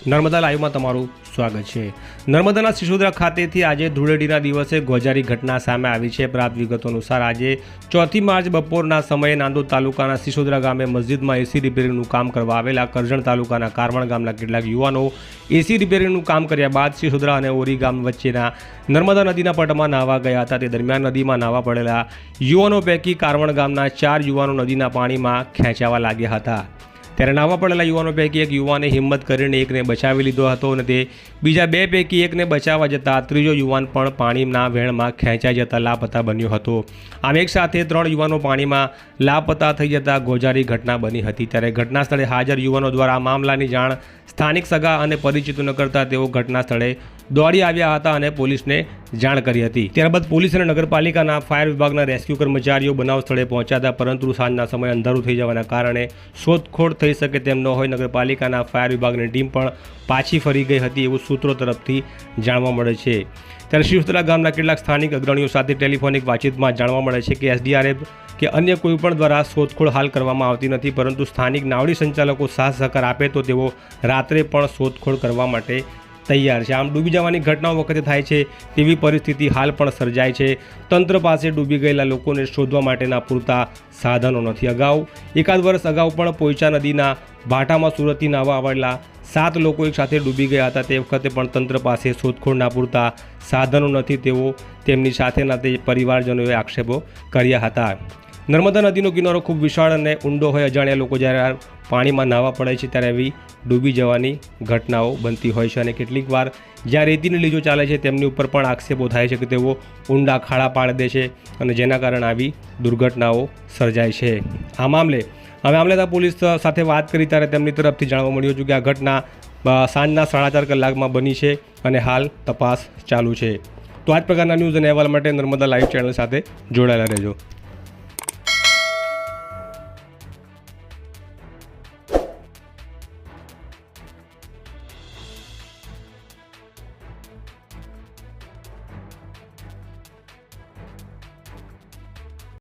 નર્મદા લાઈવમાં તમારું સ્વાગત છે। નર્મદાના સિસોદરા ખાતેથી આજે ધૂળેટીના દિવસે ગોઝારી ઘટના સામે આવી છે। પ્રાપ્ત વિગતો અનુસાર આજે 4 માર્ચ બપોરના સમયે નાંદોદ તાલુકાના સિસોદરા ગામે મસ્જિદમાં એસી રિપેરિંગનું કામ કરવા આવેલા કરજણ તાલુકાના કારવણ ગામના કેટલાક યુવાનો એસી રિપેરિંગનું કામ કર્યા બાદ સિસોદરા અને ઓરી ગામ વચ્ચેના નર્મદા નદીના પટમાં નાહવા ગયા હતા। તે દરમિયાન નદીમાં નાહવા પડેલા યુવાનો પૈકી કારવણ ગામના 4 યુવાનો નદીના પાણીમાં ખેંચાવા લાગ્યા હતા। ત્યારે નાહવા પડેલા યુવાનો પૈકી એક યુવાને હિંમત કરીને એકને બચાવી લીધો હતો અને તે બીજા 2 પૈકી એકને બચાવવા જતાં ત્રીજો યુવાન પણ પાણીના વહેણમાં ખેંચાઈ જતા લાપતા બન્યો હતો। આમ એક સાથે 3 યુવાનો પાણીમાં લાપતા થઈ જતા ગોઝારી ઘટના બની હતી। ત્યારે ઘટના સ્થળે હાજર યુવાનો દ્વારા આ મામલાની જાણ સ્થાનિક સગા અને પરિચિતોને કરતા તેઓ ઘટના સ્થળે દોડી આવ્યા હતા અને પોલીસને જાણ કરી હતી। ત્યારબાદ પોલીસ અને નગરપાલિકાના ફાયર વિભાગના રેસ્ક્યુ કર્મચારીઓ બનાવ સ્થળે પહોંચ્યા હતા, પરંતુ સાંજના સમયે અંધારું થઈ જવાના કારણે શોધખોળ થઈ શકે તેમ ન હોય નગરપાલિકાના ફાયર વિભાગની ટીમ પણ પાછી ફરી ગઈ હતી એવું સૂત્રો તરફથી જાણવા મળે છે। ત્યારે સિસોદરા ગામના કેટલાક સ્થાનિક અગ્રણીઓ સાથે ટેલિફોનિક વાતચીતમાં જાણવા મળે છે કે એસડીઆરએફ કે અન્ય કોઈપણ દ્વારા શોધખોળ હાલ કરવામાં આવતી નથી, પરંતુ સ્થાનિક નાવડી સંચાલકો સાથ સહકાર આપે તો તેઓ રાત્રે પણ શોધખોળ કરવા માટે તૈયાર છે। આમ ડૂબી જવાની ઘટનાઓ વખતે થાય છે તેવી પરિસ્થિતિ હાલ પણ સર્જાય છે। તંત્ર પાસે ડૂબી ગયેલા લોકોને શોધવા માટેના પૂરતા સાધનો નથી। અગાઉ એકાદ વર્ષ અગાઉ પણ પોઈચા નદીના ભાટામાં સુરતથી નાહવા આવેલા 7 લોકો એક સાથે ડૂબી ગયા હતા। તે વખતે પણ તંત્ર પાસે શોધખોળના પૂરતા સાધનો નથી તેવો તેમની સાથેના તે પરિવારજનોએ આક્ષેપો કર્યા હતા। નર્મદા નદીનો કિનારો ખૂબ વિશાળ અને ઊંડો હોય, અજાણ્યા લોકો જ્યારે પાણીમાં નાહવા પડે છે ત્યારે એવી ડૂબી જવાની ઘટનાઓ બનતી હોય છે અને કેટલીક વાર જ્યાં રેતીની લીજો ચાલે છે તેમની ઉપર પણ આક્ષેપો થાય છે કે તેઓ ઊંડા ખાડા પાડી દે છે અને જેના કારણે આવી દુર્ઘટનાઓ સર્જાય છે। આ મામલે મામલેદાર પોલીસ સાથે વાત કરી ત્યારે તેમની તરફથી જાણવા મળ્યું હતું કે આ ઘટના સાંજના 4:30 કલાકમાં બની છે અને હાલ તપાસ ચાલુ છે। તો આ જ પ્રકારના ન્યૂઝ અને અહેવાલ માટે નર્મદા લાઈવ ચેનલ સાથે જોડાયેલા રહેજો।